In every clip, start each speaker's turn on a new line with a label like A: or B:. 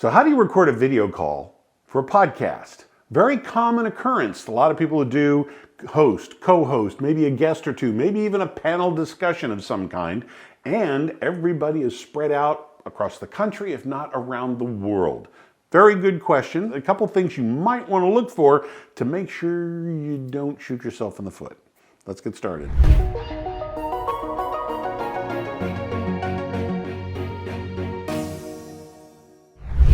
A: So how do you record a video call for a podcast? Very common occurrence. A lot of people do host, co-host, maybe a guest or two, maybe even a panel discussion of some kind, and everybody is spread out across the country, if not around the world. Very good question. A couple things you might want to look for to make sure you don't shoot yourself in the foot. Let's get started.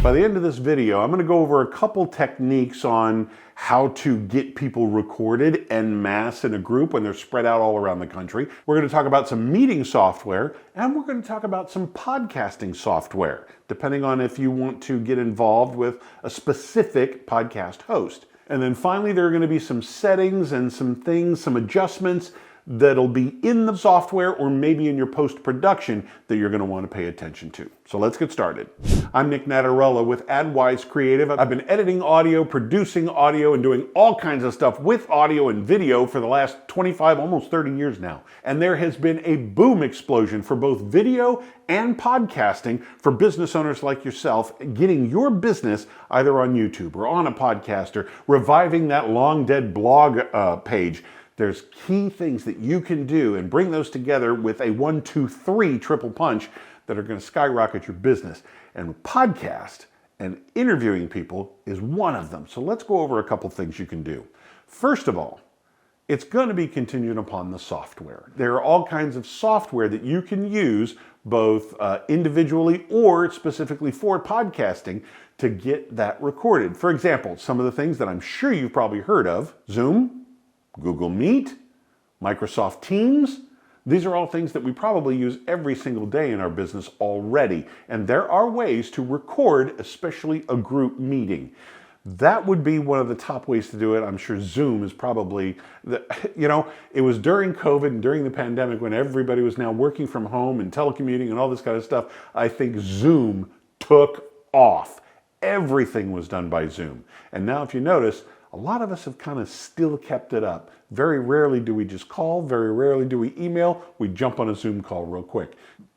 A: By the end of this video, I'm going to go over a couple techniques on how to get people recorded en masse in a group when they're spread out all around the country. We're going to talk about some meeting software, and we're going to talk about some podcasting software, depending on if you want to get involved with a specific podcast host. And then finally, there are going to be some settings and some things, some adjustments that'll be in the software or maybe in your post-production that you're going to want to pay attention to. So let's get started. I'm Nick Natarella with AdWise Creative. I've been editing audio, producing audio, and doing all kinds of stuff with audio and video for the last 25, almost 30 years now. And there has been a boom explosion for both video and podcasting for business owners like yourself, getting your business either on YouTube or on a podcast or reviving that long dead blog page. There's key things that you can do and bring those together with a 1, 2, 3 triple punch that are going to skyrocket your business. And podcast and interviewing people is one of them. So let's go over a couple things you can do. First of all, it's going to be contingent upon the software. There are all kinds of software that you can use both individually or specifically for podcasting to get that recorded. For example, some of the things that I'm sure you've probably heard of: Zoom, Google Meet, Microsoft Teams. These are all things that we probably use every single day in our business already. And there are ways to record, especially a group meeting. That would be one of the top ways to do it. I'm sure Zoom is probably, it was during COVID and during the pandemic when everybody was now working from home and telecommuting and all this kind of stuff. I think Zoom took off. Everything was done by Zoom. And now if you notice, a lot of us have kind of still kept it up. Very rarely do we just call, very rarely do we email, we jump on a Zoom call real quick.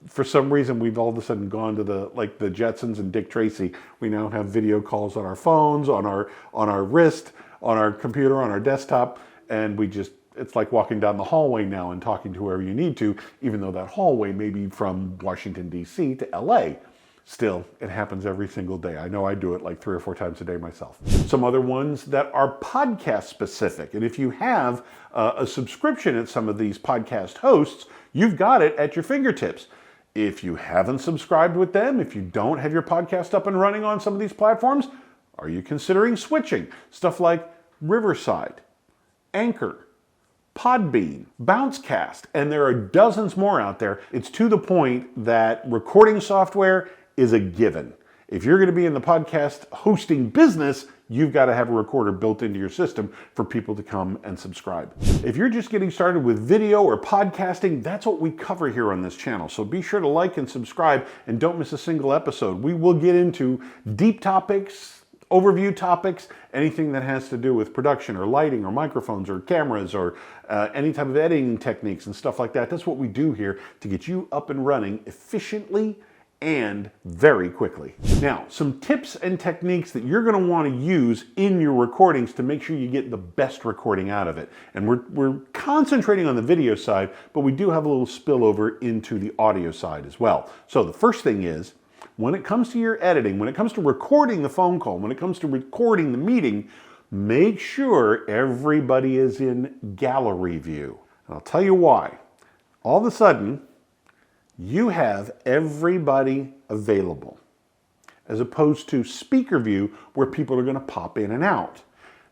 A: For some reason, we've all of a sudden gone to the Jetsons and Dick Tracy. We now have video calls on our phones, on our wrist, on our computer, on our desktop, and it's like walking down the hallway now and talking to whoever you need to, even though that hallway may be from Washington, D.C. to L.A. Still, it happens every single day. I know I do it like 3 or 4 times a day myself. Some other ones that are podcast specific. And if you have a subscription at some of these podcast hosts, you've got it at your fingertips. If you haven't subscribed with them, if you don't have your podcast up and running on some of these platforms, are you considering switching? Stuff like Riverside, Anchor, Podbean, Bouncecast, and there are dozens more out there. It's to the point that recording software is a given. If you're going to be in the podcast hosting business, you've got to have a recorder built into your system for people to come and subscribe. If you're just getting started with video or podcasting, that's what we cover here on this channel. So be sure to like and subscribe and don't miss a single episode. We will get into deep topics, overview topics, anything that has to do with production or lighting or microphones or cameras or any type of editing techniques and stuff like that. That's what we do here to get you up and running efficiently and very quickly. Now, some tips and techniques that you're going to want to use in your recordings to make sure you get the best recording out of it. And we're concentrating on the video side, but we do have a little spillover into the audio side as well. So the first thing is, when it comes to your editing, when it comes to recording the phone call, when it comes to recording the meeting, make sure everybody is in gallery view. And I'll tell you why. All of a sudden, you have everybody available, as opposed to speaker view where people are going to pop in and out.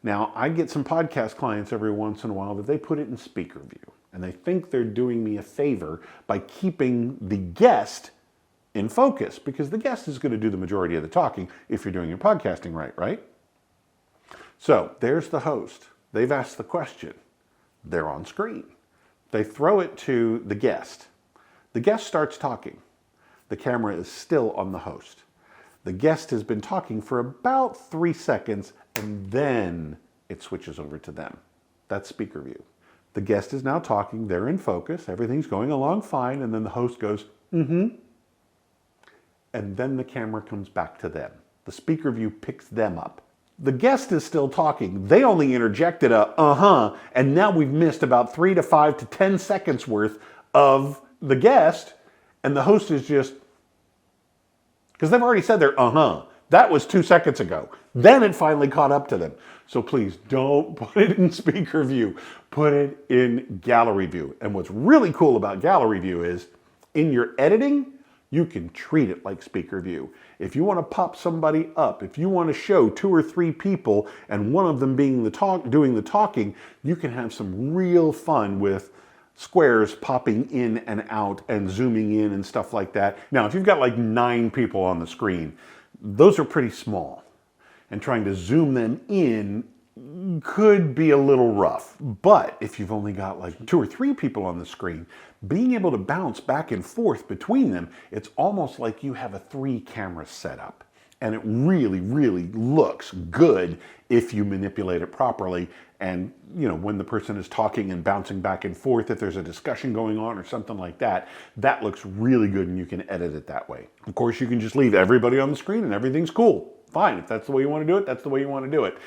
A: Now, I get some podcast clients every once in a while that they put it in speaker view, and they think they're doing me a favor by keeping the guest in focus, because the guest is going to do the majority of the talking if you're doing your podcasting right? So there's the host. They've asked the question. They're on screen. They throw it to the guest. The guest starts talking. The camera is still on the host. The guest has been talking for about 3 seconds, and then it switches over to them. That's speaker view. The guest is now talking, they're in focus, everything's going along fine, and then the host goes, mm-hmm. And then the camera comes back to them. the speaker view picks them up. The guest is still talking. They only interjected a and now we've missed about 3 to 5 to 10 seconds worth of the guest, and the host is just, because they've already said their That was 2 seconds ago. Then it finally caught up to them. So please don't put it in speaker view. Put it in gallery view. And what's really cool about gallery view is in your editing, you can treat it like speaker view. If you want to pop somebody up, if you want to show 2 or 3 people and one of them being doing the talking, you can have some real fun with squares popping in and out and zooming in and stuff like that. Now, if you've got like 9 people on the screen, those are pretty small. And trying to zoom them in could be a little rough. But if you've only got like 2 or 3 people on the screen, being able to bounce back and forth between them, it's almost like you have a 3-camera setup. And it really, really looks good if you manipulate it properly. And, you know, when the person is talking and bouncing back and forth, if there's a discussion going on or something like that, that looks really good and you can edit it that way. Of course, you can just leave everybody on the screen and everything's cool. Fine, if that's the way you want to do it, that's the way you want to do it.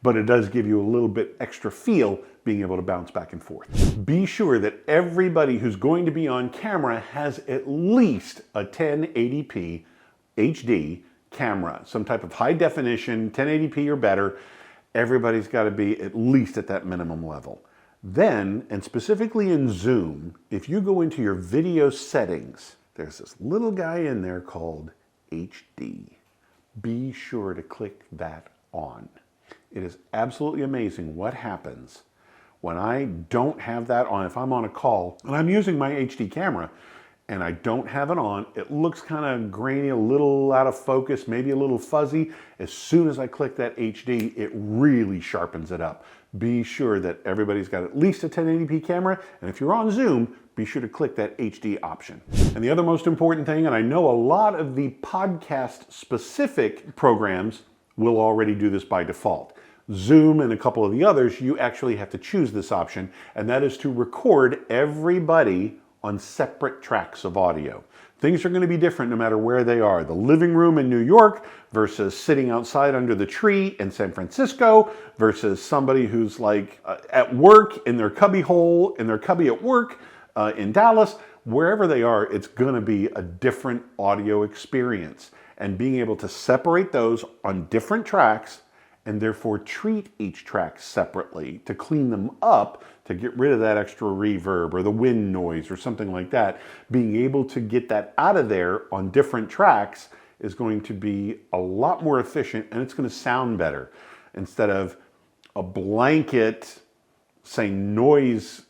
A: But it does give you a little bit extra feel being able to bounce back and forth. Be sure that everybody who's going to be on camera has at least a 1080p HD camera, some type of high definition, 1080p or better. Everybody's got to be at least at that minimum level. Then, and specifically in Zoom, if you go into your video settings, there's this little guy in there called HD. Be sure to click that on. It is absolutely amazing what happens when I don't have that on. If I'm on a call and I'm using my HD camera and I don't have it on, it looks kind of grainy, a little out of focus, maybe a little fuzzy. As soon as I click that HD, it really sharpens it up. Be sure that everybody's got at least a 1080p camera, and if you're on Zoom, be sure to click that HD option. And the other most important thing, and I know a lot of the podcast-specific programs will already do this by default. Zoom and a couple of the others, you actually have to choose this option, and that is to record everybody on separate tracks of audio. Things are going to be different no matter where they are. The living room in New York versus sitting outside under the tree in San Francisco versus somebody who's like at work in their cubby hole, in their cubby at work in Dallas. Wherever they are, it's going to be a different audio experience. And being able to separate those on different tracks and therefore treat each track separately to clean them up, to get rid of that extra reverb or the wind noise or something like that. Being able to get that out of there on different tracks is going to be a lot more efficient, and it's going to sound better instead of a blanket, say, noise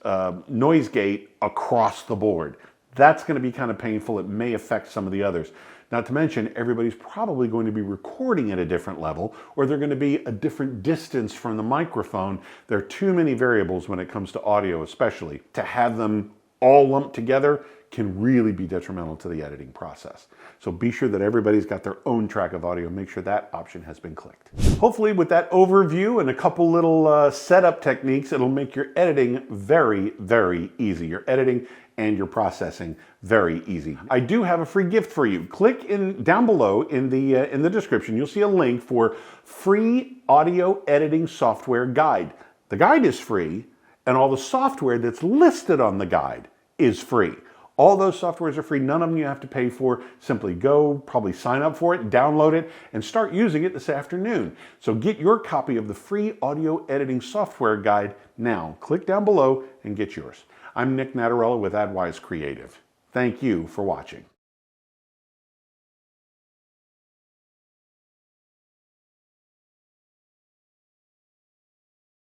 A: gate across the board. That's going to be kind of painful. It may affect some of the others. Not to mention, everybody's probably going to be recording at a different level, or they're going to be a different distance from the microphone. There are too many variables when it comes to audio, especially. To have them all lumped together can really be detrimental to the editing process. So be sure that everybody's got their own track of audio. Make sure that option has been clicked. Hopefully with that overview and a couple little setup techniques, it'll make your editing very, very easy. Your editing and your processing very easy. I do have a free gift for you. Click down below in the description. You'll see a link for free audio editing software guide. The guide is free, and all the software that's listed on the guide is free. All those softwares are free. None of them you have to pay for. Simply go, probably sign up for it, download it, and start using it this afternoon. So get your copy of the free audio editing software guide now. Click down below and get yours. I'm Nick Natarella with AdWise Creative. Thank you for watching.